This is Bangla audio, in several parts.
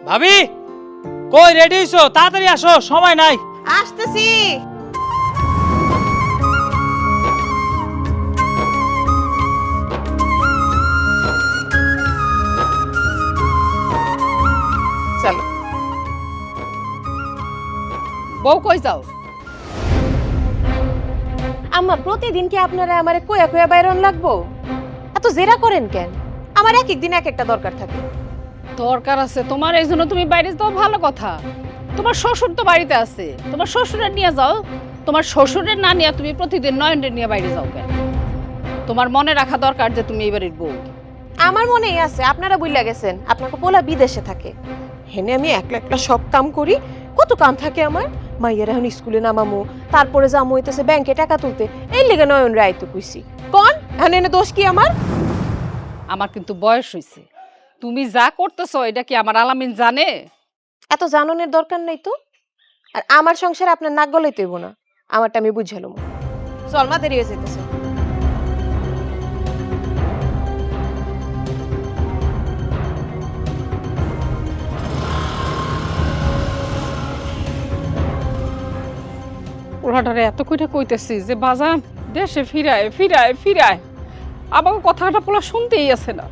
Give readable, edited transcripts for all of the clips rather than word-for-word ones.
ভাবি কই রেডি হইছো? তাড়াতাড়ি আসো, সময় নাই। আসতেছি। চলো। বউ কই যাও? আম্মা প্রতিদিন কি আপনারা আমারে কোয়া কোয়া বাইরন লাগবো? এত জেরা করেন কেন? আমার এক এক দিন এক একটা দরকার থাকে। দরকার আছে তোমার, এই জন্য তুমি বাইরে যাও, ভালো কথা। তোমার শ্বশুর তো বাড়িতে আছে, তোমার শ্বশুরের নিয়ে যাও। তোমার শ্বশুরের না নিয়ে তুমি প্রতিদিন নয়নের নিয়ে বাইরে যাও কেন? তোমার মনে রাখা দরকার যে তুমি এই বাড়ির বউ। আমার মনেই আছে আপনারা বুইলা গেছেন আপনাকে পোলা বিদেশে থাকে। হেনে আমি একলা একলা সব কাম করি, কত কাম থাকে আমার। মাইয়ের এখন স্কুলে নামামু, তারপরে যামু হইতেছে ব্যাংকে টাকা তুলতে। এই লিগে নয়ন রায় তো কইছি। কোন এখন এনে দোষ কি আমার? আমার কিন্তু বয়স হইছে, তুমি যা করতেছো এটা কি আমার আলামিন জানে? এত জাননের দরকার নাই তো। আর আমার সংসারে আপনার নাক গলাইতে হইব না, আমারটা আমি বুঝালাম। চল মা, দেরি হয়ে যাইতেছে। পোলাটারে এত কইটা কইতেছি যে বাজান দেশে ফিরায় ফিরায় ফিরায়, আমাকে কথাটা পোলা শুনতেই আছে না।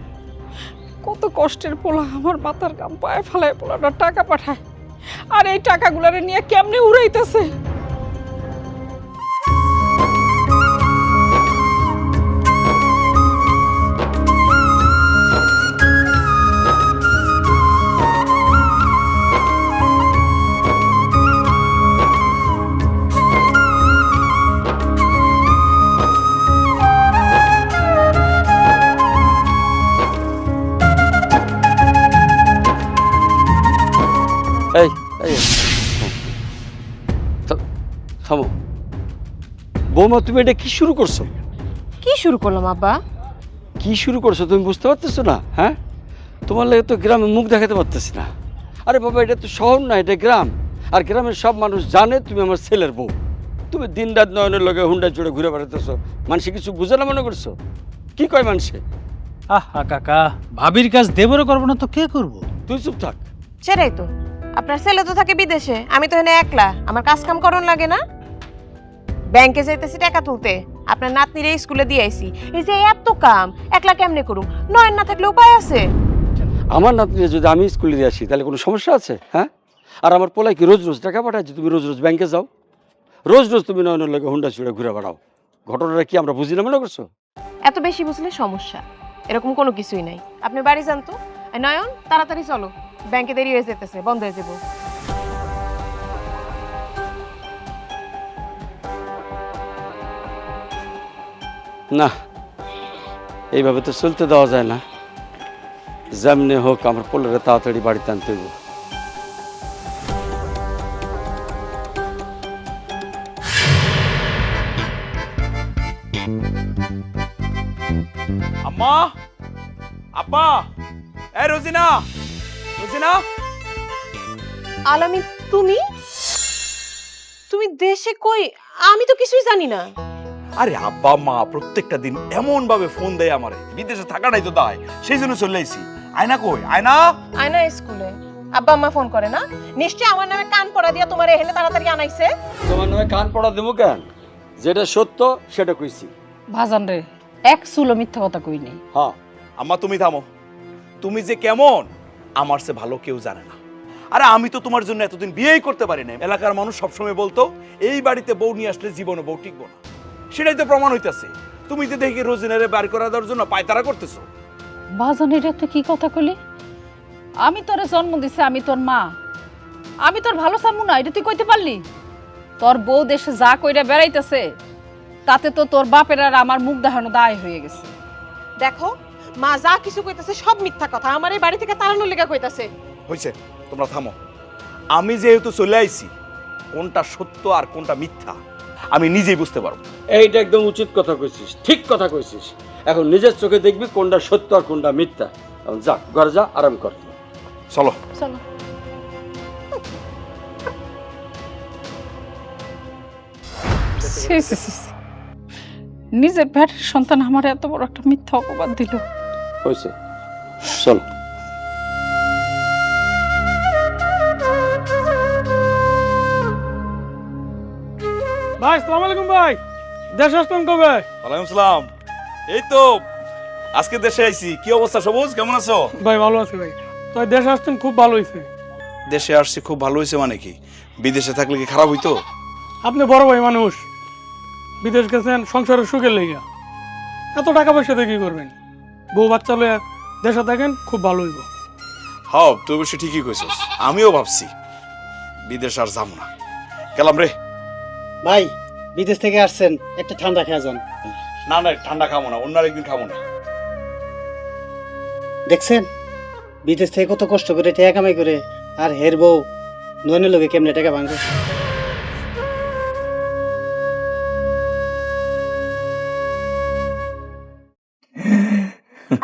কত কষ্টের পোলা, আমার মাথার গাম পায়ে ফেলায় পোলাটা টাকা পাঠায়, আর এই টাকাগুলারে নিয়ে কেমনে উড়াইতেছে। এই এই থামো বৌমা, তুমি এটা কি শুরু করছো? কি শুরু করলাম আব্বা? কি শুরু করছো তুমি বুঝতে পারতেছো না? হ্যাঁ, তোমার লাগে তো গ্রামে মুখ দেখাতে পারতেছি না। আরে বাবা, এটা তো শহর না, এটা গ্রাম। আর গ্রামের সব মানুষ জানে তুমি আমার ছেলের বউ। তুমি দিন রাত নয়নের লগে হুন্ডা জুড়ে ঘুরে বেড়াতেছো, মানুষে কিছু বুঝে না মনে করছো? কি কয় মানুষে? আহা কাকা, ভাবির কাজ দেবরে করবো না তো কে করবো? তুই চুপ থাক। সেটাই তো, আপনার ছেলে তো থাকে বিদেশে, আমি তো এনে একলা, আমার কাজ কাম করন লাগে না। ব্যাংকে যাইতেছি টাকা তুলতে, আপনার নাতনিরে স্কুলে দিয়ে আইছি। এই যে এত কাম একলা কেমনে করুম? নয়ন না থাকলে উপায় আছে? আমার নাতনিরে যদি আমি স্কুলে দিয়ে আসি তাহলে কোনো সমস্যা আছে? হ্যাঁ, আর আমার পোলাই কি রোজ রোজ টাকা পাঠায় যে তুমি রোজ রোজ ব্যাংকে যাও? রোজ রোজ তুমি নয়নের লগে হুন্ডা ছুড়ে ঘুরে বেড়াও, ঘটনাটা কি আমরা বুঝি না মনে করছো? এত বেশি বুঝলে সমস্যা, এরকম কোনো কিছুই নাই। আপনি বাড়ি যান তো। নয়ন, তাড়াতাড়ি চলো, ব্যাংকে দেরি হয়ে যেতেছে, বন্ধ হয়ে যাবো। না, এইভাবে তো চলতে দেওয়া যায় না। যেমনি হোক আমার পোলারে তাড়াতাড়ি বাড়িতে আনতে হইব। আম্মা, আব্বা, এ রোজিনা, রোজিনা। আলামিন, তুমি তুমি দেশে কই? আমি তো কিছুই জানি না। আরে আব্বা মা প্রত্যেকটা দিন এমন ভাবে ফোন দেয় আমারে, বিদেশে থাকাটাই তো দায়, সেই জন্য চলে আইছি। আয়না কই? আয়না। আয়না স্কুলে। আব্বা আম্মা ফোন করে না? নিশ্চয় আমার নামে কান পড়া দিয়া তোমার এখানে তাড়াতাড়ি আনাইছে। তোমার নামে কান পড়া দেবো কেন? যেটা সত্য সেটা কইছি। ভাজান রে, এক চুলো মিথ্যা কথা কই নেই। হ্যাঁ, আম্মা তুমি থামো। তুমি যে কেমন আমার সে ভালো কেউ জানে না। আরে আমি তো তোমার জন্য এতদিন বিয়েই করতে পারি না। এলাকার মানুষ সবসময় বলতো এই বাড়িতে বউ নিয়ে আসলে জীবনে বউ টিকবো না। সেটাই তো প্রমাণ হইতাছে। তুমি যে দেখি রোজিনারে বাড়ি করা দেওয়ার জন্য পায়তারা করতেছো। ভাজান, এটা তুই কি কথা কইলি? আমি তোরে জন্ম দিছি, আমি তোর মা, আমি তোর ভালো চামু না, এটা তুই কইতে পারলি? তোর বউ দেশে যা কইরা বেড়াইতেছে তাতে তো তোর বাপের আর আমার মুখ দেখানো দায় হয়ে গেছে। দেখো, মা যা কিছু কইতাছে সব মিথ্যা কথা, আমার এই বাড়ি থেকে তাড়ানোর লেগে কইতাছে। হইছে, তোমরা থামো। আমি যেহেতু চলে আইছি, কোনটা সত্য আর কোনটা মিথ্যা আমি নিজেই বুঝতে পারবো। এইটা একদম উচিত কথা কইছিস, ঠিক কথা কইছিস। এখন নিজের চোখে দেখবি কোনটা সত্য আর কোনটা মিথ্যা। এখন যা, ঘরে যা, আরাম কর। চলো চলো। ছি, ছি, ছি, ছি। নিজের পেটের সন্তান আমার এত বড় একটা মিথ্যা অপবাদ দিল। হয়েছে, চলো। ভাই আসসালামু আলাইকুম ভাই। দেশ আসলাম কবে? ওয়ালাইকুম সালাম। এই তো আজকে দেশে আইছি। কি অবস্থা সবুজ, কেমন আছো? ভাই ভালো আছি ভাই। তো দেশ আসছেন খুব ভালো হয়েছে। দেশে আসছি খুব ভালো হয়েছে মানে কি? বিদেশে থাকলে কি খারাপ হইতো? আপনি বড় ভাই মানুষ, বিদেশ গেছেন সংসারের সুখের লেগে। এত টাকা পয়সা দিয়ে কি করবেন? বউ বাচ্চা লইয়া দেশে থাকেন, খুব ভালো হইব। হ্যাঁ তুই অবশ্যই ঠিকই কইছস। আমিও ভাবছি বিদেশ আর যাবো না, গেলাম রে। ভাই বিদেশ থেকে আসছেন, একটা ঠান্ডা খেয়ে যান। না না ঠান্ডা খাবো না, অন্য আরেকদিন খাবো না। দেখছেন বিদেশ থেকে কত কষ্ট করে টাকা কামাই করে, আর হের বউ নয়নের লোকে কেমনে টাকা ভাঙবে।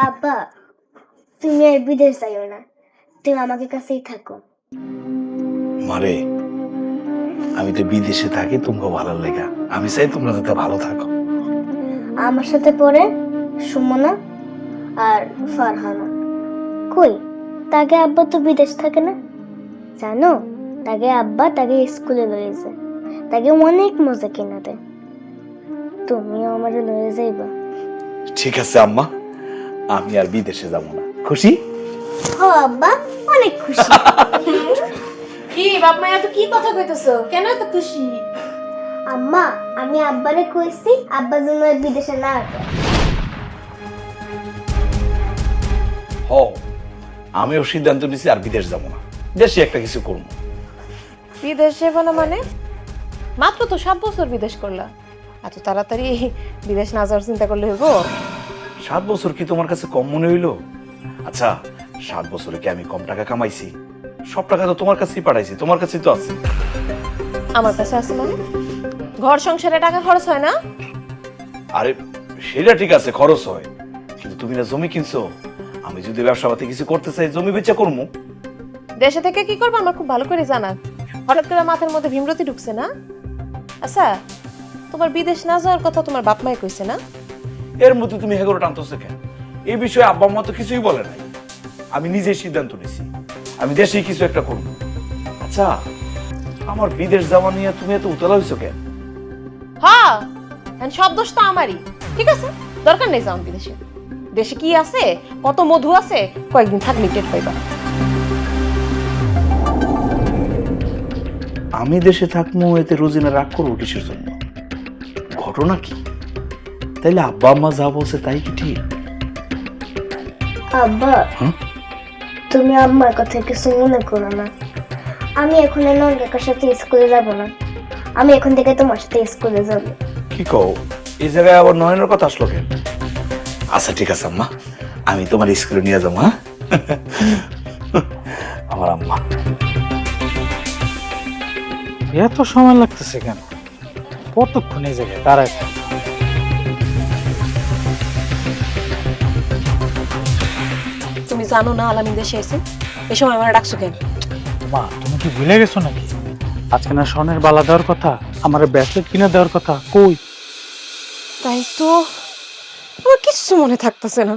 আব্বা, তুমি আর বিদেশ যাইও না, তুমি আমাকে কাছেই থাকো। মারে আমি তো বিদেশে থাকি তোমাকে ভালো লেগা, আমি চাই তোমরা যাতে ভালো থাকো। আমার সাথে পড়ে সুমনা আর ফারহানা। কই তাকে আব্বা তো বিদেশ থাকে না, জানো? তাকে আব্বা তাকে স্কুলে লয়েছে, তাকে অনেক মজা কিনা দেয়। তুমিও আমারে লয়ে যাইবা। ঠিক আছে আম্মা, আমি আর বিদেশে যাব না। খুশি? ও আব্বা, অনেক খুশি। কি বাপ মা এত কি কথা কইতেছো? কেন এত খুশি? আম্মা, আমি আব্বারে কইছি আব্বা যেন আর বিদেশে না আসে। হ আমিও সিদ্ধান্ত নিছি আর বিদেশ যাব না, দেশে একটা কিছু করব। বিদেশ যাবো না মানে? মাত্র তো 7 বছর বিদেশ করলা, এত তাড়াতাড়ি বিদেশ না যাওয়ার চিন্তা করলে হইব? 7 বছর কি তোমার কাছে কম মনে হইলো? আচ্ছা 7 বছরে কি আমি কম টাকা কামাইছি? সব টাকা তো তোমার কাছেই পাঠাইছি, তোমার কাছেই তো আছে। আমার কাছে আছে মানে? ঘর সংসারে টাকা খরচ হয় না? আরে সেটা ঠিক আছে, খরচ হয়, কিন্তু তুমি না জমি কিনছো। আমি যদি ব্যবসা পাতি কিছু করতে চাই, জমি বেচা করবো। দেশে থেকে কি করবো আমার খুব ভালো করে জানা। হঠাৎ করে মাথার মধ্যে ভীমরতি ঢুকছে না? আচ্ছা তোমার বিদেশ না যাওয়ার কথা তোমার বাপ মাই কইছে না? এর মধ্যে তুমি হেগোরে টানতেছো কেন? এই বিষয়ে আব্বা আম্মা তো কিছুই বলে নাই। আমি নিজেই সিদ্ধান্ত নিছি, আমি দেশেই কিছু একটা করব। আচ্ছা আমার বিদেশ যাওয়া নিয়ে তুমি এত উতলা হইছো কেন? হ্যাঁ সব দোষ তো আমারই। ঠিক আছে, দরকার নেই যাও বিদেশে। দেশে কি আছে, কত মধু আছে, কয়েকদিন থাকলে টের পাইবা। আমি দেশে থাকবো, এতে রোজিনা রাগ করবো কিসের জন্য? ঘটনা কি? তাইলে আব্বা আম্মা যা বলছে তাই কি ঠিক? আব্বা, তুমি আম্মার কথা কিছু মনে করো না। আমি এখন নন কাকার সাথে স্কুলে যাব না, আমি এখন থেকে তোমার সাথে স্কুলে যাব। কি কও? এই জায়গায় আবার নয়নের কথা আসলো কেন? আচ্ছা ঠিক আছে আম্মা, আমি তোমার স্কুলে নিয়ে যাবো। হ্যাঁ আমার আম্মা। এত সময় লাগতেছে কেন? কতক্ষণ এই জায়গায় দাঁড়ায় থাকবো? তুমি জানো না আলামিন দেশে এসে? এই সময় আমার ডাকছো কেন? মা তুমি কি ভুলে গেছো নাকি? আজকে না স্বর্ণের বালা দেওয়ার কথা, আমার ব্রেসলেট কিনে দেওয়ার কথা, কই? তাই তো আমার কিছু মনে থাকতেছে না।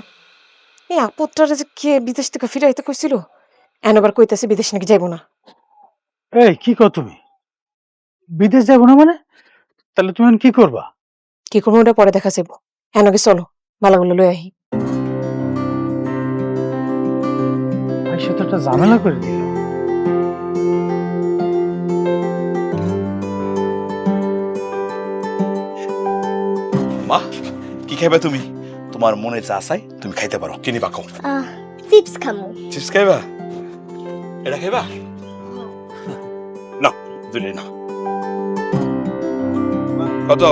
এই আপদটারে যে কে বিদেশ থেকে ফিরাইতে কইছিল, এনবার কইতেছে বিদেশ নাকি যাইবো না। এই কি কর তুমি? বিদেশ যাবো না মানে? তাহলে তুমি এখন কি করবা? কি করবো ওটা পরে দেখা যাবো। এনকে চলো মালাগুলো লই আহি। আইসা তো একটা ঝামেলা করে দিল। মা কি খাইবা তুমি? তোমার মনে যা চাই তুমি খাইতে পারো, কিনি বাকো। চিপস খামু। চিপস খাইবা? এটা খাইবা? না দুলে না। কত?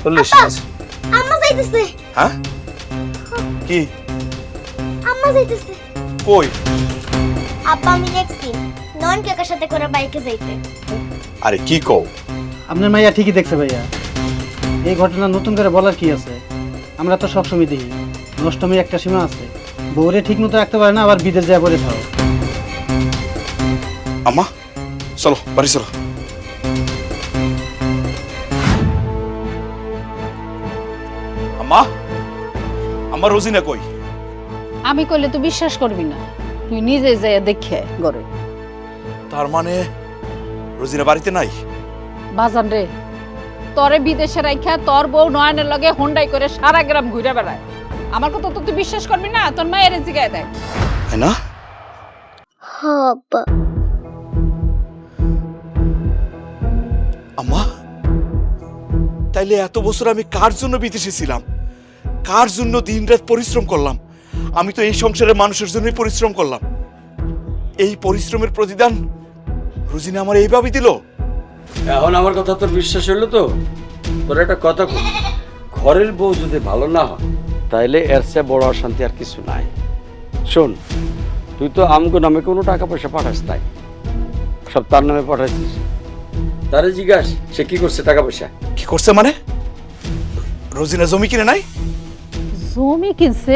40 আছে। আম্মা যাইতেছে। হ্যাঁ কি? আম্মা যাইতেছে। কই? আব্বা আমি দেখছি নন কাকার সাথে করে বাইকে যাইতে। আরে কি কও? আপনার মাইয়া ঠিকই দেখছে ভাইয়া, এই ঘটনা নতুন করে বলার কি আছে? আমরা তো সবসময় দেখি নষ্টমীর একটা সীমা আছে। বউরে ঠিক মতো রাখতে পারে না, আবার বিদেশ যায় পরে থাও। আম্মা চলো বাড়ি চলো। আম্মা, আমার রোজিনা কই? আমি কইলে তুই বিশ্বাস করবি না, তুই নিজে যাইয়া দেখে ঘরে। তার মানে রোজিনা বাড়িতে নাই? বাজান রে, তোরে বিদেশে রাইখা তোর বউ নয়নের লগে হোন্ডাই করে সারা গ্রাম ঘুরে বেড়ায়। আমার কথা তো তুই বিশ্বাস করবি না? তোর মায়ের জিগায় দেয়। হ্যাঁ না? হ আব্বা। আম্মা, তাইলে এত বছর আমি কার জন্য বিদেশে ছিলাম, কার জন্য দিনরাত পরিশ্রম করলাম? আমি তো এই সংসারের মানুষের জন্যই পরিশ্রম করলাম। এই পরিশ্রমের প্রতিদান রোজিনা আমার এইভাবে দিল। এখন আমার কথা তোর বিশ্বাস হইলো তো? তোর একটা কথা কই, ঘরের বউ যদি ভালো না হয় তাইলে এর চেয়ে বড় অশান্তি আর কিছু নাই। শোন, তুই তো আমগো নামে কোনো টাকা পয়সা পাঠাস নাই, সব তার নামে পাঠাইছিস। তারে জিজ্ঞাস সে কি করছে টাকা পয়সা। কি করছে মানে? রোজিনা জমি কিনে নাই? জমি কিনছে?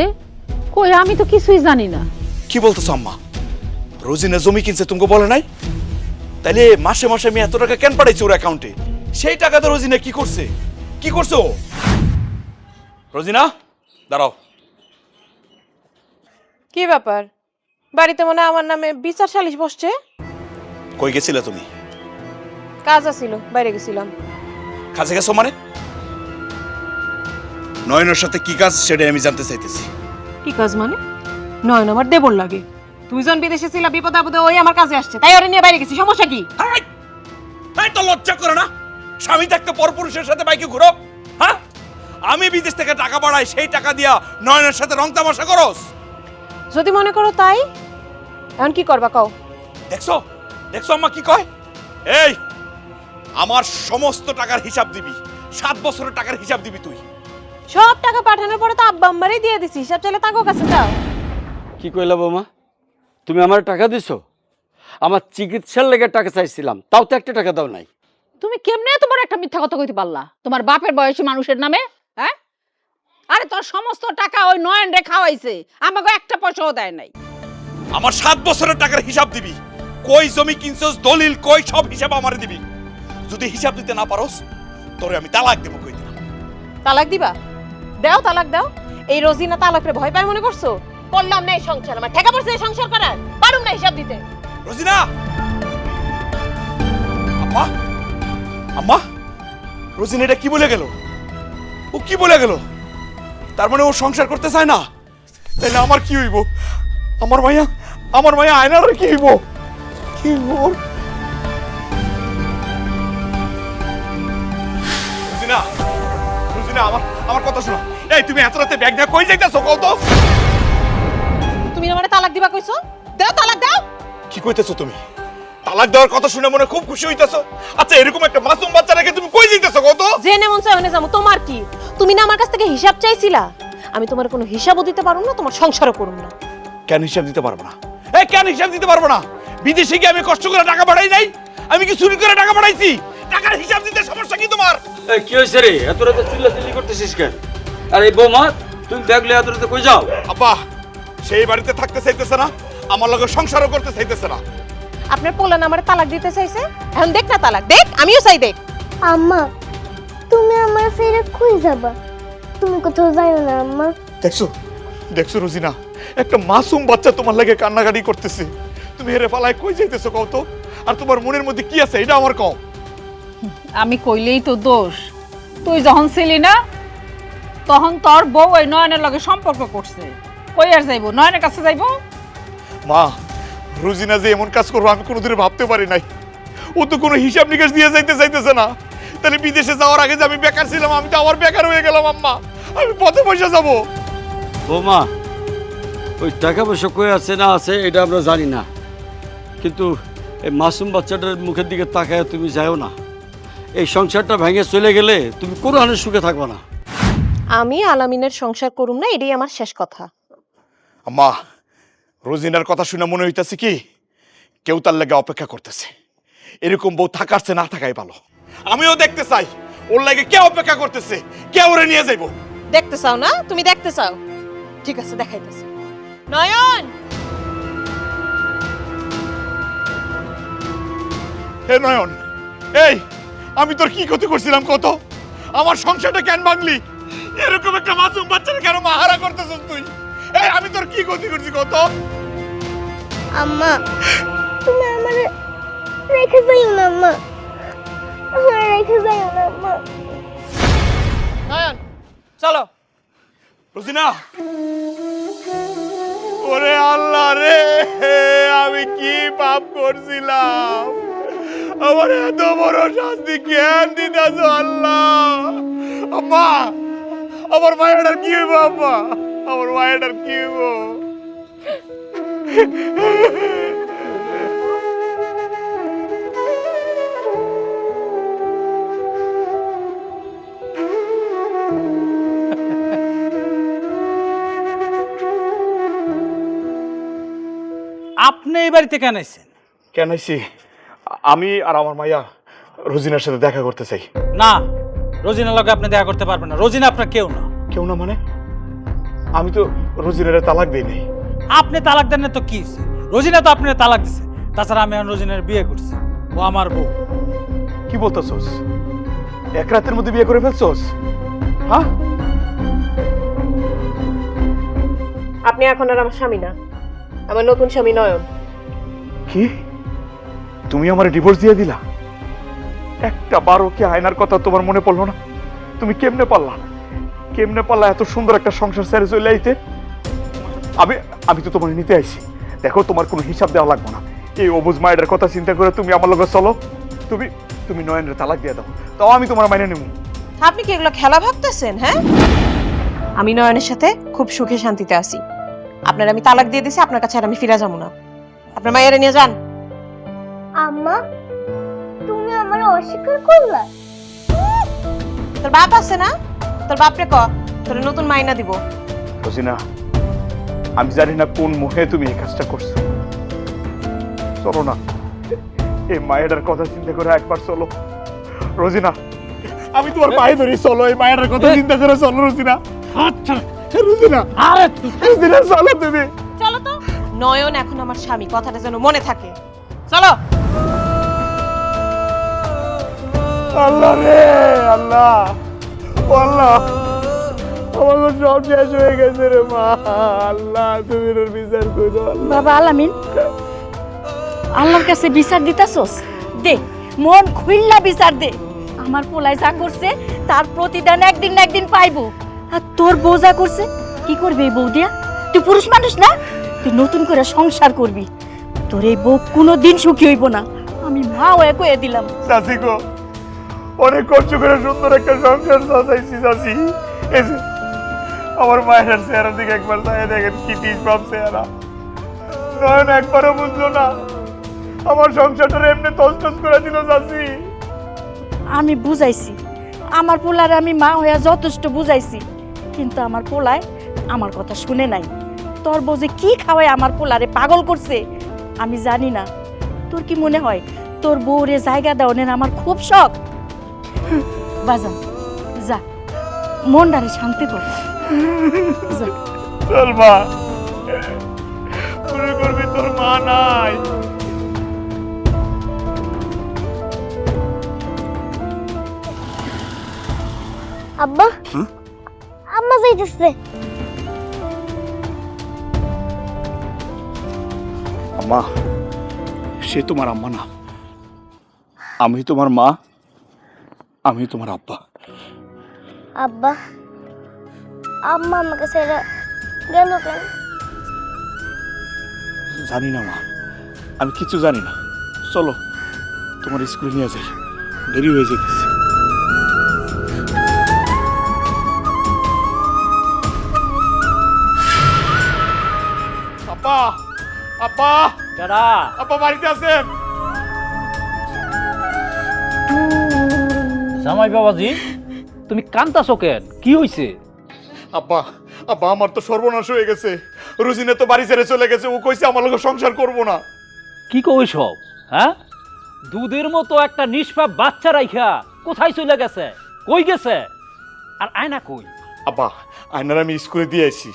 কই, আমি তো কিছুই জানি না। কি বলতেছ আম্মা? রোজিনা জমি কিনছে তোমাকে বলে নাই? তাইলে মাসে মাসে আমি এত টাকা কেন পাঠাইছি ওর অ্যাকাউন্টে? সেই টাকা তো রোজিনা কি করছে? কি করছো? রোজিনা দাঁড়াও। কি ব্যাপার? বাড়িতে মনে হয় আমার নামে বিচার সালিশ বসছে। কই গেছিলে তুমি? কাজ আছিল, বাইরে গেছিলাম। কাজে গেছো মানে? নয়নের সাথে কি কাজ সেটাই আমি জানতে চাইতেছি। কি কাজ মানে? নয়ন আমার দেবর লাগে। দুইজন বিদেশে ছিল, বিপদ আপদে ওই আমার কাছে আসছে, তাই ওরে নিয়ে বাইরে গেছি। সমস্যা কি? এই তো লজ্জা করে না? স্বামী থাকতে পরপুরুষের সাথে বাইকে ঘুরো? হ্যাঁ, আমি বিদেশ থেকে টাকা পাঠাই, সেই টাকা দিয়া নয়নের সাথে রং তামাশা করস? যদি মনে করো তাই, এখন কি করবা কও? দেখছো দেখছো আম্মা কি কয়? এই, আমার সমস্ত টাকার হিসাব দিবি, 7 বছরের টাকার হিসাব দিবি তুই। সব টাকা পাঠানোর পরে তো আব্বা আম্মারই দিয়ে দিছি, হিসাব চাইলে তাকে কাছে যাও। কি কইলা বৌমা? তুমি আমার টাকা দিছো? আমার চিকিৎসার লেগে টাকা চাইছিলাম, তাও তো একটা টাকা দাও নাই। তুমি কেমনে তোমার একটা মিথ্যা কথা কইতে পারলা তোমার বাপের বয়সী মানুষের নামে? হ্যাঁ, আরে তোর সমস্ত টাকা ওই নয়ন রে খাওয়াইছে, আমাকে একটা পয়সাও দেয় নাই। আমার 7 বছরের টাকার হিসাব দিবি। কই জমি কিনছস, দলিল কই, সব হিসাব আমারে দিবি। যদি হিসাব দিতে না পারোস, তোরে আমি তালাক দেব কই দিলাম। তালাক দিবা? দাও, তালাক দাও। এই রোজিনা তালাকরে ভয় পায় মনে করছো? বললাম না এই সংসার আমার ঠেকা পড়ছে, এই সংসার করার পারুম না হিসাব দিতে। রোজিনা! আম্মা, আম্মা, রোজিনা এটা কি বলে গেল? ও কি বলে গেল? তার মানে ও সংসার করতে চায় না? তাইলে আমার কি হইব? আমার মাইয়া আয়নার কি হইব? কি হইব ওর? রোজিনা, রোজিনা, আমার কথা শোনো। এই, তুমি এত রাতে ব্যাগ নিয়ে কই যাইতাছো কও তো? তুমি না মানে তালাক দিবা কইছো? দাও, তালাক দাও। কি কইতেছো তুমি? তালাক দেওয়ার কথা শুনে মনে খুব খুশি হইতাছো? আচ্ছা, এরকম একটা মাসুম বাচ্চা রেখে তুমি কই যাইতাছো কও তো? জেনে মন চায় যাবো, তোমার কি? তুমি না আমার কাছ থেকে হিসাব চাইছিলা? আমি তোমার কোনো হিসাবও দিতে পারবো না, তোমার সংসারও করব না। কেন হিসাব দিতে পারবো না? এই, কেন হিসাব দিতে পারবো না? বিদেশে গিয়ে আমি কষ্ট করে টাকা পাঠাই নাই? আমি কি চুরি করে টাকা পাঠাইছি? টাকার হিসাব দিতে সমস্যা কি তোমার? এই কি হইছে রে? এত রাতে চিল্লাচিল্লি করতেছিস কেন? আরে বৌমা, তুমি দেখলে এত রাতে কই যাও? আব্বা, সেই বাড়িতে থাকতে চাইতেছে না, আমার লগে সংসারও করতে চাইতেছে না। আপনার পোলা না আমারে তালাক দিতে চাইছে, এখন দেখ না তালাক দেখ, আমিও চাই দেখ। আম্মা, তুমি আমার ফেরে কই যাবা? তুমি কোথাও যাইও না আম্মা। দেখছো দেখছো রোজিনা, একটা মাসুম বাচ্চা তোমার লাগে কান্নাকাটি করতেছে, তুমি হেরে ফালায় কই যাইতেছো কও তো? আর তোমার মনের মধ্যে কি আছে এটা আমার কও। আমি কইলেই তো দোষ। তুই যখন ছিলি না তখন তোর বউ ওই নয়নের লগে সম্পর্ক করছে। কই আর যাইবো? নয়নের কাছে যাইবো? মা, রোজিনা যে এমন কাজ করবো আমি কোনোদিনও ভাবতে পারি নাই। ও তো কোনো হিসাব নিকাশ দিয়ে যাইতে চাইতেছে না। তাহলে বিদেশে যাওয়ার আগে যে আমি বেকার ছিলাম, আমি তো আবার বেকার হয়ে গেলাম। আম্মা, আমি পথে পয়সা যাবো। বৌমা, ওই টাকা পয়সা কই আছে না আছে এটা আমরা জানি না, কিন্তু এই মাসুম বাচ্চাটার মুখের দিকে তাকায় তুমি যাও না। এই সংসারটা ভেঙে চলে গেলে তুমি কোনো হানে সুখে থাকবে না। আমি আলামিনের সংসার করুম না, এটাই আমার শেষ কথা। আম্মা, রোজিনার কথা শুনে মনে হইতাছে কি কেউ তার লাগে অপেক্ষা করতেছে। এরকম বউ থাকার চেয়ে না থাকাই ভালো। আমিও দেখতে চাই ওর লাগে কে অপেক্ষা করতেছে, কে ওরে নিয়ে যাইবো। দেখতে চাও না? তুমি দেখতে চাও? ঠিক আছে, দেখাইতেছি। নয়ন, হে নয়ন, এই, আমি তোর কি ক্ষতি করছিলাম কত? আমার সংসারটা কেন ভাঙলি? এরকম একটা মাসুম বাচ্চাকে কেন মাহারা করতেছিস তুই? এই, আমি তোর কি ক্ষতি করছি কত? আম্মা, তুমি আমারে রেখে যাইও না আম্মা, আমার রেখে যাইও না আম্মা। নয়ন চলো। রোজিনা, ওরে আল্লাহ রে, আমি কি পাপ করছিলাম? আমার এত বড় শাস্তি কেন দিতেছ আল্লাহ? আম্মা, আমার মায়ের কি হইব? আম্মা, আমার মায়ের কি হইব? আপনি এই বাড়িতে কেন আইছেন? কেন আইছি? আমি আর আমার মাইয়া রোজিনার সাথে দেখা করতে চাই। না, রোজিনার লগে আপনি দেখা করতে পারবেন না। রোজিনা আপনার কেউ না। কেউ না মানে? আমি তো রোজিনারে তালাক দেই নাই। আপনি তালাক দেন না তো কি হইছে? রোজিনা তো আপনার তালাক দিছে। তাছাড়া আমি এখন রোজিনার বিয়ে করছি, ও আমার বউ। কি বলতেছস? এক রাতের মধ্যে বিয়ে করে ফেলছস? হ্যাঁ? আপনি এখন আর আমার স্বামী না, আমার নতুন স্বামী নয়ন। কি? তুমি আমার ডিভোর্স দিয়ে দিলা? একটা বারো কি আয়নার কথা তোমার মনে পড়লো না? তুমি কেমনে পারলা? কেমনে পারলা এত সুন্দর একটা সংসার ছেড়ে চলে আইতে? আমি তো তোমার নিতে আইছি। দেখো, তোমার কোনো হিসাব দেওয়া লাগবে না। এই অবুজ মায়ের কথা চিন্তা করে তুমি আমার লগে চলো। তুমি নয়নের তালাক দিয়ে দাও, তাও আমি তোমার মাইনে নেব। আপনি কি এগুলো খেলা ভাবতেছেন? হ্যাঁ, আমি নয়নের সাথে খুব সুখে শান্তিতে আছি। আপনার আমি তালাক দিয়ে দিছি, আপনার কাছে আর আমি ফিরে যাবো না। আপনার মায়ের নিয়ে যান। আম্মা, তুমি আমার অস্বীকার করলা? তোর বাপ আছে না? তোর বাপরে ক তোর নতুন মাইনা দিব। রোজিনা, আমি জানি না কোন মুখে তুমি এই কাজটা করছো। চলো না, এই মায়ের কথা চিন্তা করে একবার চলো। রোজিনা, আমি তোমার পায়ে ধরি, চলো। এই মায়ের কথা চিন্তা করে চলো রোজিনা। আচ্ছা রোজিনা, আরে রোজিনা চলো তুমি। চলো তো। নয়ন এখন আমার স্বামী, কথাটা যেন মনে থাকে। চলো। আল্লাহ রে আল্লাহ, ও আল্লাহ, আমার সব শেষ হয়ে গেছে রে মা। আল্লাহ, তুমি এর বিচার করো আল্লাহ। বাবা আলামিন, আল্লাহর কাছে বিচার দিতাছস? দে, মন খুইল্লা বিচার দে। আমার পোলাই যা করছে তার প্রতিদান একদিন না একদিন পাইবো। আর তোর বউ যা করছে, কি করবি এই বউ দিয়া? তুই পুরুষ মানুষ না? তুই নতুন করে সংসার করবি। তোর এই বউ কোনোদিন সুখী হইব না, আমি মা হয়ে কয়ে দিলাম। চাচি গো, অনেক কষ্ট করে সুন্দর একটা সংসার সাজাইছি চাচি। এই যে আমার মায়ের চেহারার দিকে একবার চাই দেখেন, কি টিসবাম চেহারা। নয়ন একবারও বুঝলো না, আমার সংসারটা এমনি তছনছ করে দিল চাচি। আমি বুঝাইছি, আমার পোলারে আমি মা হইয়া যথেষ্ট বুঝাইছি, কিন্তু আমার পোলায় আমার কথা শুনে নাই। তোর বউ যে কি খাওয়ায় আমার পোলারে পাগল করছে আমি জানি না। তোর কি মনে হয় তোর বউরে জায়গা দেওয়ানের আমার খুব শখ? বাজান, যা মনটারে শান্তি কর। যা। চল মা, মনে করবি তোর মা নাই। আব্বা, আম্মা যাইতেছে। আম্মা, সে তোমার আম্মা না, আমি তোমার মা, আমি তোমার আব্বা। আব্বা, আম্মা আমাকে ছেড়ে গেল কেন? জানি না মা, আমি কিছু জানি না। চলো, তোমার স্কুলে নিয়ে যাই, দেরি হয়ে যেতেছে। আব্বা, আব্বা, দাদা, আব্বা বাড়িতে আছেন? জামাই বাবাজি, তুমি কান্তাছো কেন? কি হইছে? আব্বা, আব্বা, আমার তো সর্বনাশ হয়ে গেছে। রুজিনা তো বাড়ি ছেড়ে চলে গেছে। ও কইছে আমার লগে সংসার করব না। কি কই সব? হ্যাঁ, দুধের মতো একটা নিষ্পাপ বাচ্চা রাইখা কোথায় চলে গেছে? কই গেছে? আর আয়না কই? আব্বা, আয়নার আমি স্কুলে দিয়ে আইছি।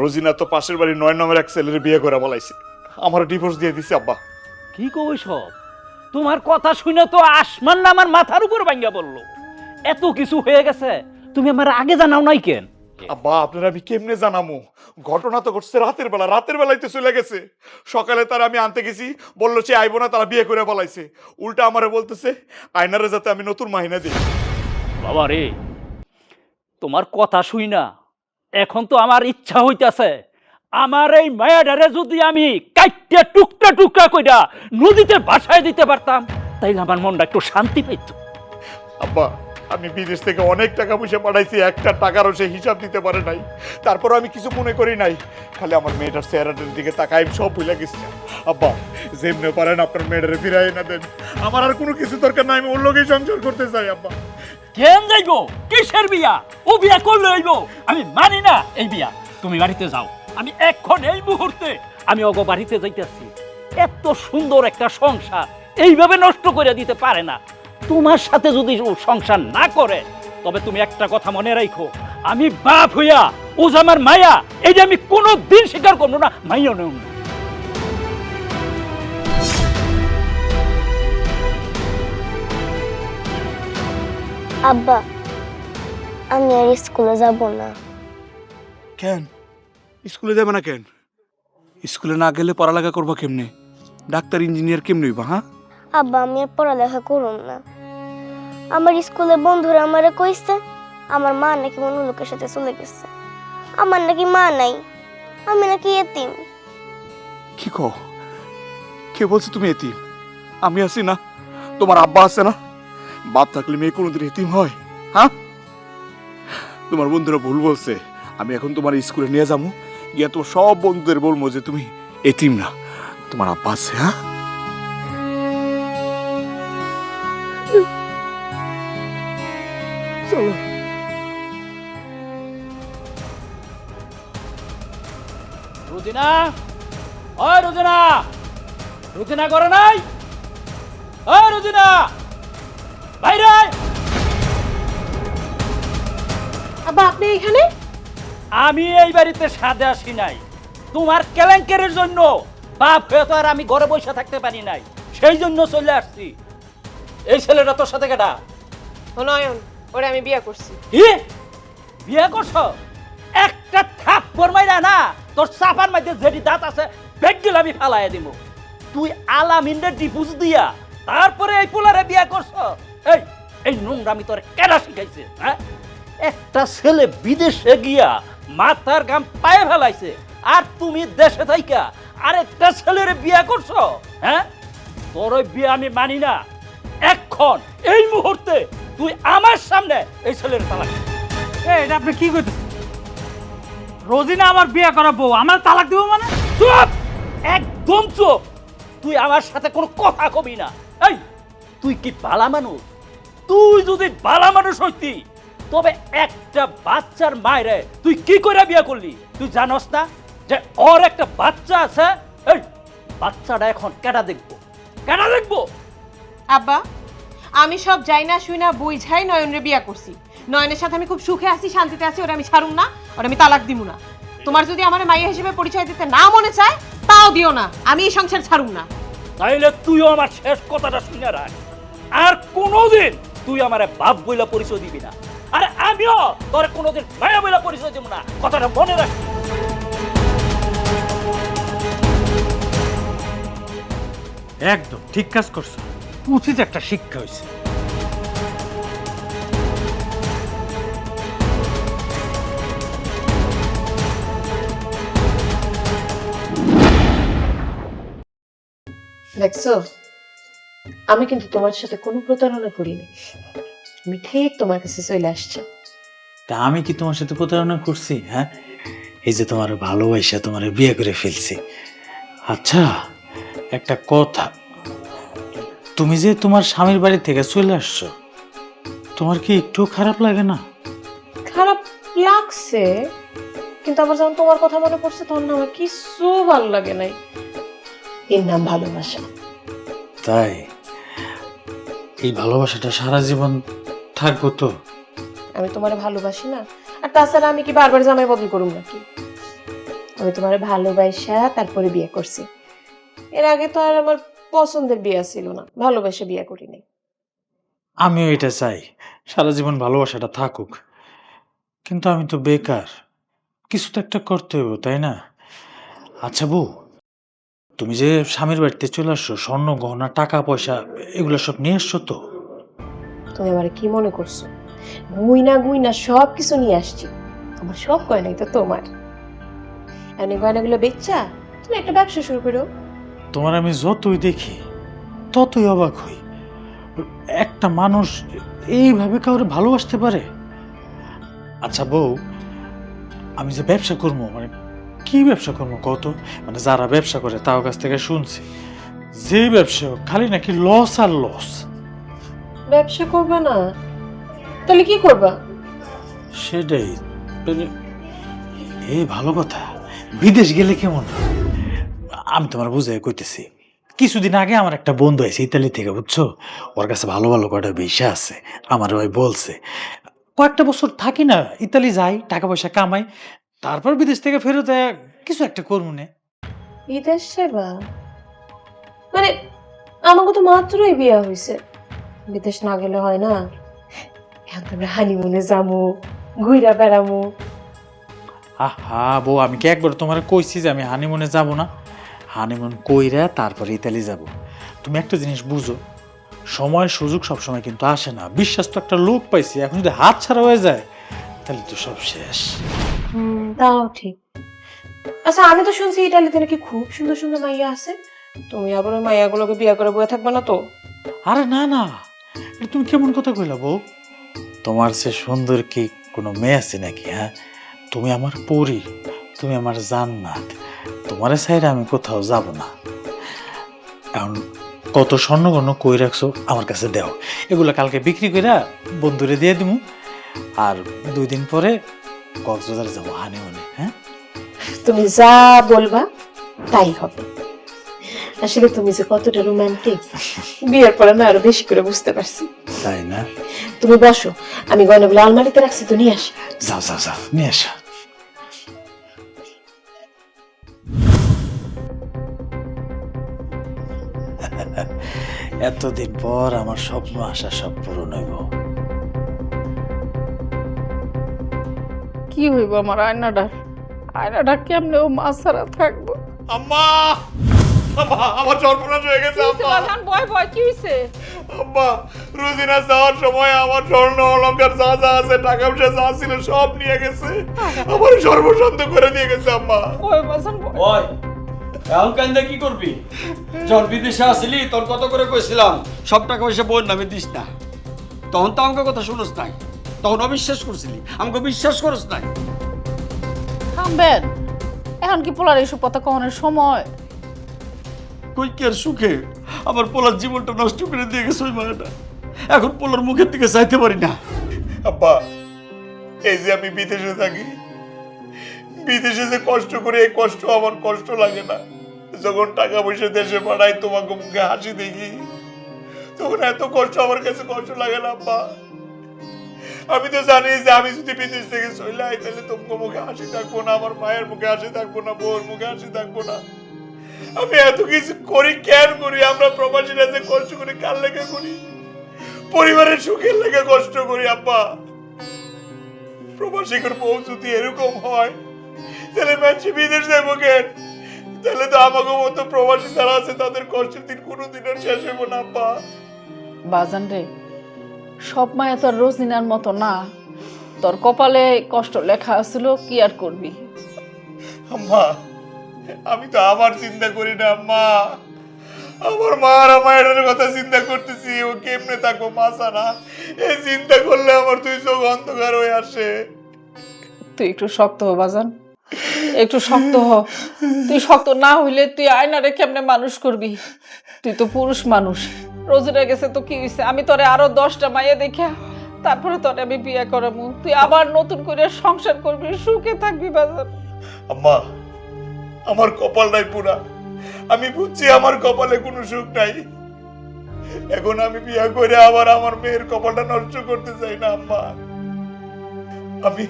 রোজিনা তো পাশের বাড়ি 9 নম্বর এক ছেলের বিয়ে করে বলাইছে। আমার ডিভোর্স দিয়ে দিছে আব্বা। কি কই সব? তোমার কথা শুনে তো আসমান না আমার মাথার উপর ভাঙ্গা বললো। এত কিছু হয়ে গেছে, তুমি আমার আগে জানাও নাই কেন? আব্বা আপনার আমি কেমনে জানামু? ঘটনা তো ঘটছে রাতের বেলায় তো চলে গেছে। সকালে তার আমি আনতে গেছি, বললো সে আইবো না, তারা বিয়ে করে বলাইছে। উল্টা আমারে বলতেছে আয়নারে যাতে আমি নতুন মাহিনা দিই। বাবা রে, তোমার কথা শুই না এখন তো আমার ইচ্ছা হইতাছে আমার এই মায়াডারে যদি আমি কাইটে টুকটা টুকরা কইরা নদীতে ভাসায় দিতে পারতাম তাইলে আমার মনটা একটু শান্তি পেত। আব্বা আমি বিদেশ থেকে অনেক টাকা পয়সা পাঠাইছি, একটা টাকারও সে হিসাব দিতে পারে নাই। তারপর আমি কিছু মনে করি নাই, খালি আমার মেয়েটার চেহারাটার দিকে তাকাই আমি সব ভুলে গেছি। আব্বা যেমনে পারেন আপনার মেয়েটারে ফিরাই না দেন, আমার আর কোনো কিছু দরকার নাই, আমি ওর লোকেই সংসার করতে চাই। আব্বা কেন যাইবো? কিসের বিয়া? ও বিয়া করলে হইব? আমি মানি না এই বিয়া। তুমি বাড়িতে যাও, আমি এখন এই মুহূর্তে আমি ওগো বাড়িতে যাইতেছি। এত সুন্দর একটা সংসার এইভাবে নষ্ট করে দিতে পারে না। তোমার সাথে যদি ও সংসার না করে তবে তুমি একটা কথা মনে রাখো, আমি বাপ হইয়া ও যে আমার মায়া এইটা আমি কোনো দিন স্বীকার করবো না, মাইয়া নেব না। আব্বা আমি আর স্কুলে যাব না। কেন স্কুলে যাবে না? কেন স্কুলে না গেলে পড়ালেখা করবো কেমনে? ডাক্তার ইঞ্জিনিয়ার কেমনে হইবা? হ্যাঁ আব্বা আমি আর পড়ালেখা করুম না। আমার স্কুলে বন্ধুরা আমারে কইছে আমার মা নাকি অন্য লোকের সাথে চলে গেছে, আমার নাকি মা নাই, আমি নাকি এতিম। কি কো? কে বলছে তুমি এতিম? আমি আছি না, তোমার আব্বা আছে না। বাপ থাকলে মেয়ে কোনোদিন এতিম হয়? হ্যাঁ তোমার বন্ধুরা ভুল বলছে। আমি এখন তোমার স্কুলে নিয়ে যাবো, গিয়ে তোমার সব বন্ধুদের বলবো যে তুমি এতিম না, তোমার আব্বা আছে। হ্যাঁ চলো। রুজিনা, ওই রুজিনা, রুজিনা করে নাই? ওই রুজিনা বাইরে আয়। আব্বা আপনি এখানে? আমি এই বাড়িতে সাদে আসি নাই, তোমার কেলেঙ্কারির জন্য বাপ হয়ে তো আর আমি ঘরে বসে থাকতে পারি নাই, সেই জন্য চলে আসছি। এই ছেলেটা তোর সাথে কেটা? ও নয়ন, ওরে আমি বিয়ে করছি। কি বিয়ে করছো? একটা থাপ্পড় মাইরা না তোর চাপার মধ্যে যেটি দাঁত আছে বেগিল আমি ফালাইয়া দিব। তুই আলামিনের ডিপুজ দিয়া তারপরে এই পোলারে বিয়ে করছো? এই এই নোংরামি তোর কেডা শিখাইছে? হ্যাঁ, একটা ছেলে বিদেশে গিয়া মাথার গাম পায়ে ফেলাইছে আর তুমি দেশে থাইকা আরেকটা ছেলের বিয়ে করছো? হ্যাঁ, তোর ওই বিয়ে আমি মানি না। এখন এই মুহূর্তে তুই আমার সামনে এই ছেলের তালাক। এটা আপনি কি করতেছেন? রোজিনা আমার বিয়ে করাবো, আমার তালাক দিব মানে? চুপ, একদম চুপ। তুই আমার সাথে কোনো কথা কবি না। এই তুই কি বালা মানুষ? তুই যদি বালা মানুষ হইতি তবে একটা বাচ্চার মায়েরে তুই কি করে বিয়ে করলি? তুই জানোস না যে ওর একটা বাচ্চা আছে? এই বাচ্চাটা এখন কেডা দেখবো? কেডা দেখবো? আব্বা আমি সব যাই না শুই না বুঝাই নয়নরে বিয়ে করছি। নয়নের সাথে আমি খুব সুখে আছি, শান্তিতে আছি, ওরা আমি ছাড়ুম না, ওরা আমি তালাক দিব না। তোমার যদি আমার মাইয়া হিসেবে পরিচয় দিতে না মনে চায় তাও দিও না, আমি এই সংসার ছাড়ুম না। তাইলে তুইও আমার শেষ কথাটা শুনে রাখ, আর কোনোদিন তুই আমার বাপ বইলা পরিচয় দিবি না, আর আমিও তোর কোনোদিন মায়া বইলা পরিচয় দিব না, কথাটা মনে রাখ। একদম ঠিক কাজ করছো, উচিত একটা শিক্ষা হয়েছে। দেখছো, আমি কিন্তু তোমার সাথে কোনো প্রতারণা করিনি, আমি ঠিক তোমার কাছে চলে আসছি। তা আমি কি তোমার সাথে প্রতারণা করছি? হ্যাঁ, এই যে তোমার ভালোবাসা তোমার বিয়ে করে ফেলছি। আচ্ছা একটা কথা, তুমি যে তোমার স্বামীর বাড়ি থেকে চলে আসছো, তোমার কি একটু খারাপ লাগে না? খারাপ লাগছে, কিন্তু আবার যখন তোমার কথা মনে পড়ছে তখন না আমার কিছু ভালো লাগে নাই। এর নাম ভালোবাসা। তাই এই ভালোবাসাটা সারা জীবন থাকবো তো? আমি তোমারে ভালোবাসি না, আর তাছাড়া আমি কি বারবার জামাই বদল করুম নাকি? আমি তোমারে ভালোবাসা তারপরে বিয়ে করছি। এর আগে তো আর আমার পছন্দের বিয়ে ছিল না, ভালোবাসা বিয়ে করি নাই। আমিও এটা চাই, সারা জীবন ভালোবাসাটা থাকুক। কিন্তু আমি তো বেকার, কিছু তো একটা করতে হবে, তাই না? আচ্ছা বউ, তুমি যে স্বামীর বাড়িতে চলে আসছো, স্বর্ণ গহনা টাকা পয়সা এগুলো সব নিয়ে আসছো তো? তুমি আমার কি মনে করছো? গুইনা গুইনা সব কিছু নিয়ে আসছি। আমার সব গয়নাই তো তোমার। এনে গয়নাগুলো বেচা তুমি একটা ব্যবসা শুরু করো। তোমার আমি যতই দেখি ততই অবাক হই, একটা মানুষ এইভাবে কাউরে ভালোবাসতে পারে? আচ্ছা বউ, আমি যে ব্যবসা করবো, মানে কি ব্যবসা করবো কত? মানে যারা ব্যবসা করে তার কাছ থেকে শুনছি যে ব্যবসা হোক, খালি নাকি লস আর লস। ব্যবসা করবা না? তাহলে কি করবা? সেটাই এই ভালো কথা। বিদেশ গেলে কেমন? আমি তোমার বুঝাই কইতেছি, কিছুদিন আগে আমার একটা বন্ধু আছে ইতালি থেকে, বুঝছো? ওর কাছে ভালো ভালো কয়টা ভিসা আছে। আমার ওই বলছে কয়েকটা বছর থাকি না, ইতালি যাই, টাকা পয়সা কামাই, তারপর বিদেশ থেকে ফেরত কিছু একটা করবো না। বিদেশ সেবা মানে আমাকে তো মাত্রই বিয়ে হয়েছে, বিদেশ না গেলে হয় না? এখন তোমরা হানিমুনে যাবো, ঘুরা বেড়ামু। আহা বউ, আমি কি একবার তোমার কইছি যে আমি হানিমুনে যাব না? হানিমুন কইরা তারপরে ইতালি যাব। তুমি একটা জিনিস বুঝো, সময় সুযোগ সবসময় কিন্তু আসে না। বিশ্বাস তো একটা লোক পাইছি, এখন যদি হাত ছাড়া হয়ে যায় তাহলে তো সব শেষ। তাও ঠিক। আচ্ছা, আমি তো শুনছি ইটালিতে নাকি খুব সুন্দর সুন্দর মাইয়া আছে। তুমি আবার ওই মাইয়াগুলোকে বিয়ে করে বয়ে থাকবে না তো? আরে না না, এটা তুমি কেমন কথা কইলা বউ? তোমার সে সুন্দর কি কোনো মেয়ে আছে নাকি? হ্যাঁ, তুমি আমার পরী, তুমি আমার জান্নাত। তোমার সাইডে আমি কোথাও যাব না। এখন কত স্বর্ণগণ কই রাখছো আমার কাছে দাও, এগুলো কালকে বিক্রি কইরা বন্ধুরে দিয়ে দিমু, আর 2 দিন পরে কক্সবাজার যাবো হানিমুনে। হ্যাঁ, তুমি যা বলবা তাই হবে। আসলে তুমি যে কতটা রোমান্টিক বিয়ের পরে না আরো বেশি করে বুঝতে পারছি। তাই না? তুমি বসো, আমি গয়নাগুলো আলমারিতে রাখছি, তো নিয়ে আসি। যাও যাও যাও, নিয়ে আসো। এতদিন পর আমার স্বপ্ন আশা সব পূরণ হইব। কি হইব আমার আয়নাটার? আয়নাটা কেমনে ও মাছ ছাড়া থাকবো? আম্মা, আম্মা, আমার সর্বনাশ হয়ে গেছে আম্মা। বাজান ভয় ভয় কি হইছে? আম্মা, রোজিনা যাওয়ার সময় আমার স্বর্ণ অলংকার যা যা আছে, টাকা পয়সা যা ছিল সব নিয়ে গেছে, আমার সর্বশান্ত করে দিয়ে গেছে আম্মা। ওই বাজান ভয়। ওই এখন কান্দা কি করবি? যখন বিদেশে আসলি তোর কত করে কইছিলাম সব টাকা পয়সা বোন নামে দিস না, তখন তো আমাকে কথা শুনোস নাই, তখন অবিশ্বাস করছিলি, আমাকে বিশ্বাস করস নাই। থামবেন, এখন কি পোলার এইসব কথা কখনের সময়? কই কি আর সুখে আমার পোলার জীবনটা নষ্ট করে দিয়ে গেছে ওই মায়াটা, এখন পোলার মুখের দিকে চাইতে পারি না। আব্বা, এই যে আমি বিদেশে থাকি, বিদেশে যে কষ্ট করে, এই কষ্ট আমার কষ্ট লাগে না। যখন টাকা পয়সা দেশে পাঠাই, তোমাকে মুখে হাসি দেখি, তখন এত কষ্ট আমার কাছে কষ্ট লাগে না আব্বা। আমি তো জানি যে আমি যদি বিদেশ থেকে চলে আই তাহলে তোমাকে মুখে হাসি থাকবো না, আমার মায়ের মুখে হাসি থাকবো না, বউর মুখে হাসি থাকবো না। আমি এত কিছু করি কেন করি? আমরা প্রবাসীরা যে কষ্ট করি কার লেগে করি? পরিবারের সুখের লেগে কষ্ট করি আব্বা। প্রবাসীদের বউ যদি এরকম হয় তাহলে মানুষ বিদেশ যাবো কেন? তাহলে তো আমাকে মতো প্রবাসী যারা আছে তাদের কষ্টের দিন কোনোদিনের শেষ হইব না আব্বা। বাজান রে, সব মায়া তোর রোজনিনার মতো না, তোর কপালে কষ্ট লেখা আছিল, কি আর করবি? আম্মা, আমি তো আমার চিন্তা করি না আম্মা, আমার মার মায়ের কথা চিন্তা করতেছি, ও কেমনে থাকবো মাসা না, এই চিন্তা করলে আমার 2 চোখ অন্ধকার হয়ে আসে। তুই একটু শক্ত হ বাজান, একটু শক্ত হ। তুই শক্ত না হইলে তুই আয়নারে কেমনে মানুষ করবি? তুই তো পুরুষ মানুষ। রোজিনা গেছে তো কি হইছে, আমি তোরে আরো 10টা মাইয়া দেখা তারপরে তোরে আমি বিয়ে করাবো, তুই আবার নতুন করে সংসার করবি, সুখে থাকবি বাজান। আম্মা, আমার কপালটাই পুরা, আমি বুঝছি আমার কপালে কোনো সুখ নাই। এখন আমি বিয়ে করে আবার আমার মেয়ের কপালটা নষ্ট করতে চাই না আম্মা। আমি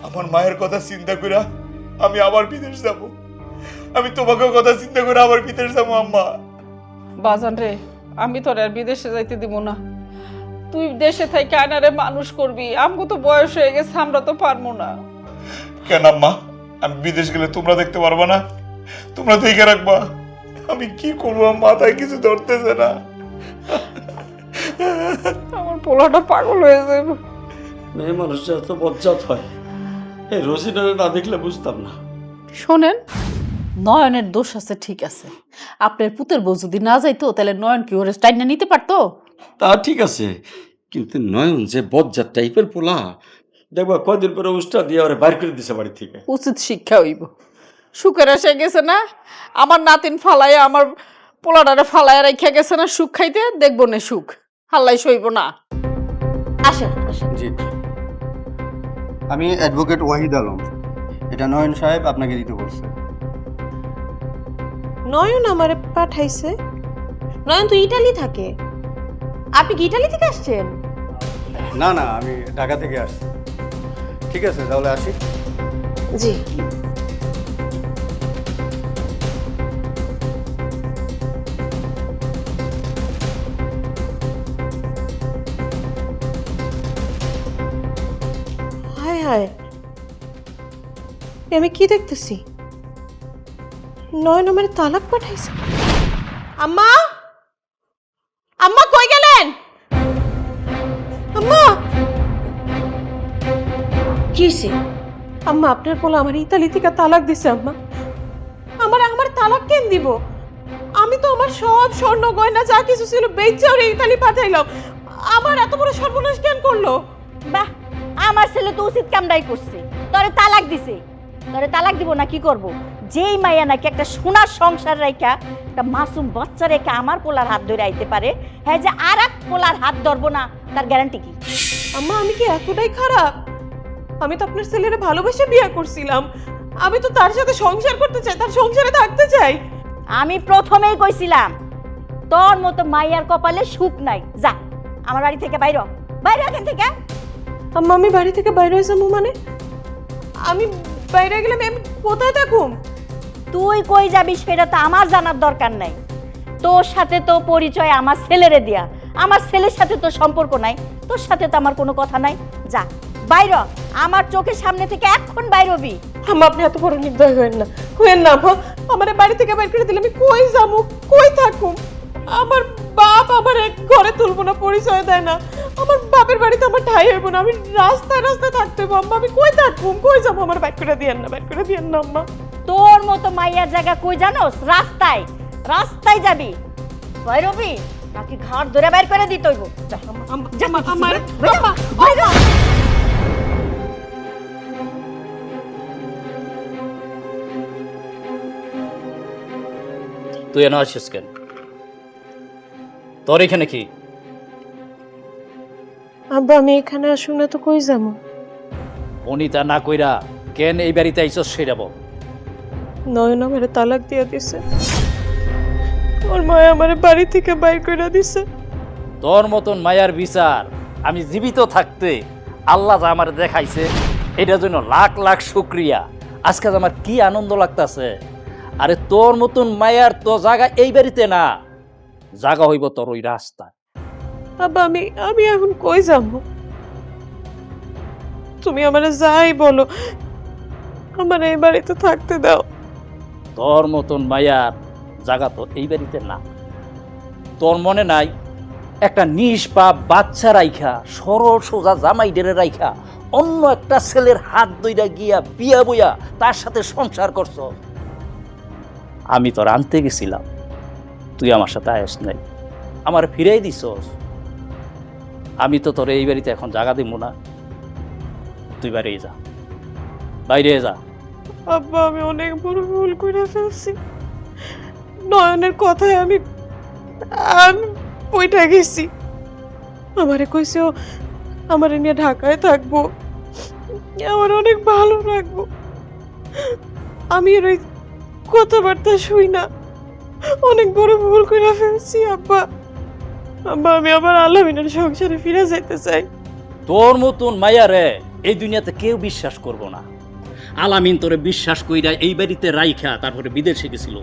আমার মায়ের কথা চিন্তা করে আমি আবার বিদেশ যাব, আমি তোমাকে কথা চিন্তা করে আবার বিদেশ যাবো আম্মা। বাজান রে, আমি তোর আর বিদেশে যাইতে দিব না। তুই দেশে থেকে আয়নারে মানুষ করবি, আমগো তো বয়স হয়ে গেছে, আমরা তো পারবো না। কেন আম্মা, আমি বিদেশ গেলে তোমরা দেখতে পারবা না? তোমরা দেখে রাখবা। আমি কি করবো, মাথায় কিছু ধরতেছে না। আমার পোলাটা পাগল হয়ে যাবে। মেয়ে মানুষটা এত বজ্জাত হয়, এই রসিনারে না দেখলে বুঝতাম না। শোনেন, নয়নের দোষ আছে ঠিক আছে, আপনার পুতের বউ যদি না যাইতো তাহলে নয়ন কি ওরে টাইনা নিতে পারতো? তা ঠিক আছে, কিন্তু নয়ন যে বজ্জাত টাইপের পোলা, দেখবা কয়দিন পরে উষ্টা দিয়ে ওরে বাইর করে দিছে বাড়ি থেকে। উচিত শিক্ষা হইব। সুখের এসে গেছে না, আমার নাতিন ফালাইয়া আমার পোলাটারে ফালাইয়া রাখা গেছে না সুখ খাইতে, দেখবো না সুখ হাল্লাই সইব না। আসেন আসেন। জি, আমি অ্যাডভোকেট ওয়াহিদ আলম, এটা নয়ন সাহেব আপনাকে দিতে বলছে। নয়ন আমারে পাঠাইছে? নয়ন তো ইটালি থাকে। আপনি কি ইটালি থেকে আসছেন? না না, আমি ঢাকা থেকে আসছি। ঠিক আছে, তাহলে আসি। জি। হায় হায়, আমি কি দেখতেছি? নয়ন আমার তালাক পাঠাইছে। আম্মা, আম্মা কই গেলেন? আম্মা, কি হইছে? আম্মা, আপনার পোলা আমার ইতালি থেকে তালাক দিছে। আম্মা, আমার তালাক কেন দিব? আমি তো আমার সব স্বর্ণ গয়না যা কিছু ছিল বেচে ওরে ইতালি পাঠাইলাম। আমার এত বড় সর্বনাশ কেন করলো? বাহ, আমার ছেলে তো উচিত কামটাই করছে, তোরে তালাক দিছে। তোরে তালাক দিব না কি করব? যেই মাইয়া নাকি একটা সোনার সংসার রাইখা একটা মাসুম বাচ্চা রেখে আমার পোলার হাত ধরে আইতে পারে, হ্যাঁ যে আর এক পোলার হাত ধরবো না, তার গ্যারান্টি কি? আম্মা, আমি কি এতটাই খারাপ? আমি তো আপনার ছেলেরে ভালোবেসে বিয়ে করছিলাম। আমি তো তার সাথে সংসার করতে চাই, তার সংসারে থাকতে চাই। আমি প্রথমেই কইছিলাম তোর মতো মাইয়ার কপালে সুখ নাই। যা আমার বাড়ি থেকে বাইর হ, বাইর হ এখান থেকে। আম্মা, আমি বাড়ি থেকে বাইরে হয়ে যাবো মানে? আমি বাইরে গেলে আমি কোথায় থাকুম? তুই কই যাবি সেটা তো আমার জানার দরকার নাই। তোর সাথে তো পরিচয় আমার ছেলেরে দিয়া, আমার ছেলের সাথে তো সম্পর্ক নাই, তোর সাথে তো আমার কোনো কথা নাই। যা বাইর হ, আমার চোখের সামনে থেকে এখন বাইর হবি। আম্মা, আপনি এত বড় নির্দয় হয়েন না, হয়েন না আম্মা। আমার বাড়ি থেকে বাইর করে দিলে আমি কই যাবো, কই থাকুম? আমার বাপ আমার ঘরে তুলবো না, পরিচয় দেয় না। আমার বাপের বাড়িতে আমার ঠাই হইব না, আমি রাস্তায় রাস্তায় থাকতে হইব। আম্মা, আমি কই থাকুম, কই যাবো? আমার বাইর করে দিয়েন না, বাইর করে দিয়েন না আম্মা। তোর মতো মাইয়ার জায়গা কই জানোস? রাস্তায়, রাস্তায় যাবি। বাইর হবি নাকি ঘাড় ধরে বাইর করে দিতে হইব? যা, যা, আমার বাইর হ, বাইর হ। তুই এনে আসিস কেন? তোর এখানে কি? আব্বা, আমি এখানে আসুন না তো কই যাবো? অনিতা না কইরা কেন এই বাড়িতে আইসস সেটা বল। নয়ন আমার তালাক দিয়ে দিছে, ওর মা আমার বাড়ি থেকে বাইর করে দিছে। তোর মতন মায়ার বিচার আমি জীবিত থাকতে আল্লাহ যা আমার দেখাইছে, এটার জন্য লাখ লাখ শুক্রিয়া। আজকে আমার কি আনন্দ লাগতাছে। আরে তোর মতন মায়ার তো জায়গা এই বাড়িতে না, জায়গা হইব তোর ওই রাস্তা। আব্বা, আমি এখন কই যাবো? তুমি আমারে যাই বলো, আমার এই বাড়িতে থাকতে দাও। তোর মতন মায়ার জায়গা তো এই বাড়িতে না। তোর মনে নাই একটা নিষ্পাপ বাচ্চা রাইখা, সরল সোজা জামাই ডেরে রাইখা অন্য একটা ছেলের হাত ধইরা গিয়া বিয়া বইয়া তার সাথে সংসার করছ? আমি তোর আনতে গেছিলাম, তুই আমার সাথে আয়স নাই, আমার ফিরাই দিছস। আমি তো তোর এই বাড়িতে এখন জায়গা দিব না, তুই বাইরে যা, বাইরে যা। আব্বা, আমি অনেক বড় ভুল করে ফেলছি। নয়নের কথায় আমি বইটা গেছি। আমারে কইছে ও আমারে নিয়ে ঢাকায় থাকবো, আমার অনেক ভালো রাখবো। আমি এর ওই কথাবার্তা শুই না, অনেক বড় ভুল করে ফেলছি আব্বা। আব্বা, আমি আবার আলামিনের সংসারে ফিরে যেতে চাই। তোর মতন মায়ারে এই দুনিয়াতে কেউ বিশ্বাস করবো না। আলামিন তোরে বিশ্বাস কইরা এই বাড়িতে রাইখা তারপরে বিদেশে গেছিল,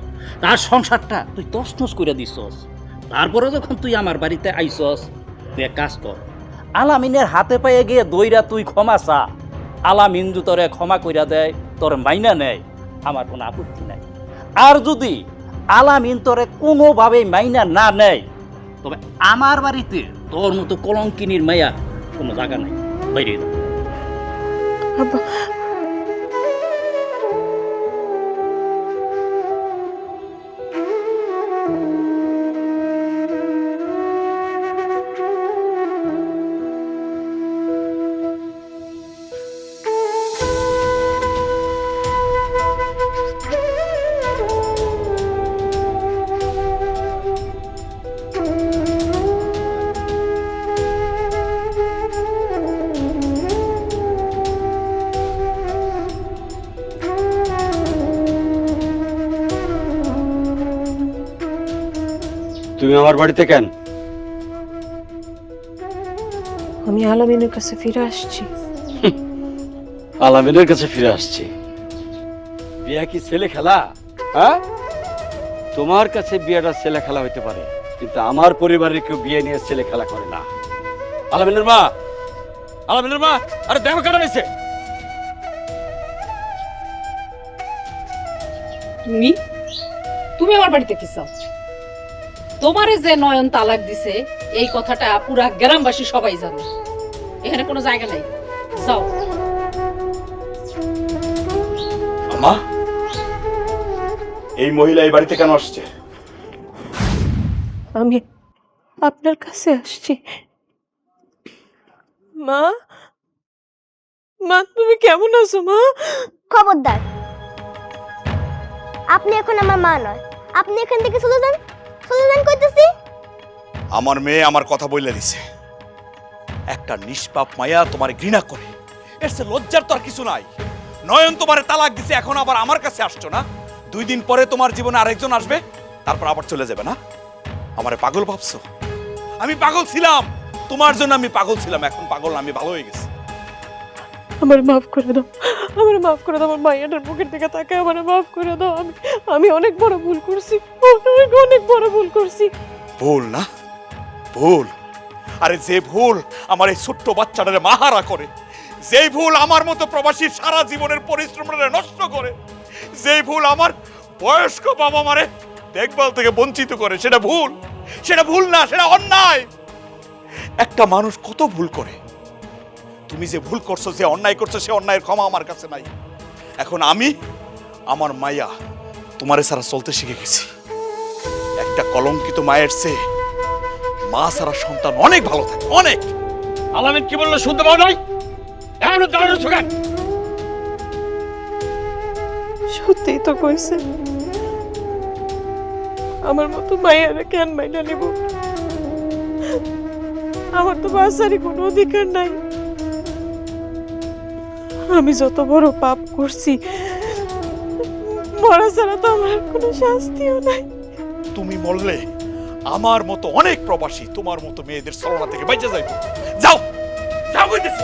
তার সংসারটা তুই তছনছ কইরা দিছস। তারপরে যখন তুই আমার বাড়িতে আইসস, তুই এক কাজ কর, আলামিনের হাতে পায়ে গিয়ে দইরা তুই ক্ষমা চা। আলামিন যদি তোরে ক্ষমা কইরা দেয়, তোর মাইনা নেয়, আমার কোনো আপত্তি নাই। আর যদি আলামিন তোরে কোনোভাবেই মাইনা না নেয়, তবে আমার বাড়িতে তোর মতো কলঙ্কিনীর মাইয়া কোনো জায়গা নাই, বাইরে যা। আব্বা তুমি আমার বাড়িতে কেন? আমি আলামিনের কাছে ফিরে আসছি। আলামিনের কাছে ফিরে আসছি। বিয়া কি ছেলে খেলা? হ্যাঁ, তোমার কাছে বিয়েটা ছেলে খেলা হইতে পারে, কিন্তু আমার পরিবারের কেউ বিয়ে নিয়ে ছেলে খেলা করে না। আলামিনের মা, আলামিনের মা, আরে দেখো কেন হয়েছে। তুমি তুমি আমার বাড়িতে কি চাও? তোমারে যে নয়ন তালাক দিছে এই কথাটা পুরা গ্রামবাসী সবাই জানে। এখানে কোনো জায়গা নাই, যাও। মা, এই মহিলা এই বাড়িতে কেন আসছে? আমি আপনার কাছে আসছি। মা, মা তুমি কেমন আছো মা? খবরদার, আপনি এখন আমার মা নয়। আপনি এখান থেকে চলে যান, চলে যান কইতেছি। আমার মেয়ে আমার কথা বলে দিছে। একটা নিষ্পাপ মায়া তোমার ঘৃণা করে, এর সে লজ্জার তো আর কিছু নাই। নয়ন তোমারে তালাক দিছে, এখন আবার আমার কাছে আসছো না? 2 দিন পরে তোমার জীবনে আরেকজন আসবে, তারপর আবার চলে যাবে না? আমারে পাগল ভাবছো? আমি পাগল ছিলাম, তোমার জন্য আমি পাগল ছিলাম। এখন পাগল না, আমি ভালো হয়ে গেছি। আমার মাফ করে দাও, আমার মাফ করে দাও। আমার মাইয়াটার মুখের দিকে তাকে আমার মাফ করে দাও। আমি অনেক বড় ভুল করছি, অনেক বড় ভুল করছি। ভুল না? ভুল? আরে যে ভুল আমার এই ছোট্ট বাচ্চাটারে মাহারা করে, যে ভুল আমার মতো প্রবাসীর সারা জীবনের পরিশ্রমটা নষ্ট করে, যে ভুল আমার বয়স্ক বাবা মারে দেখভাল থেকে বঞ্চিত করে, সেটা ভুল? সেটা ভুল না, সেটা অন্যায়। একটা মানুষ কত ভুল করে। তুমি যে ভুল করছো, যে অন্যায় করছো, সে অন্যায়ের ক্ষমা আমার কাছে নাই। এখন আমি আমার মাইয়া তোমারে ছাড়া চলতে শিখে গেছি। একটা কলঙ্কিত মায়ের চেয়ে মা ছাড়া সন্তান অনেক ভালো থাকে, অনেক। আলামিন কি বললো শুনতে পাও নাই? এখন দাঁড়ানো কেন? সত্যিই তো কইছে। আমার মতো মায়েরা কেন মাইনা নেব? আমার তো বাঁচারই কোনো অধিকার নাই। আমি যত বড় পাপ করছি, মরা ছাড়া তো আমার কোনো শাস্তিও নাই। তুমি মরলে আমার মতো অনেক প্রবাসী তোমার মতো মেয়েদের ছলনা থেকে বেঁচে যাইব। যাও, যাও কইতেছি।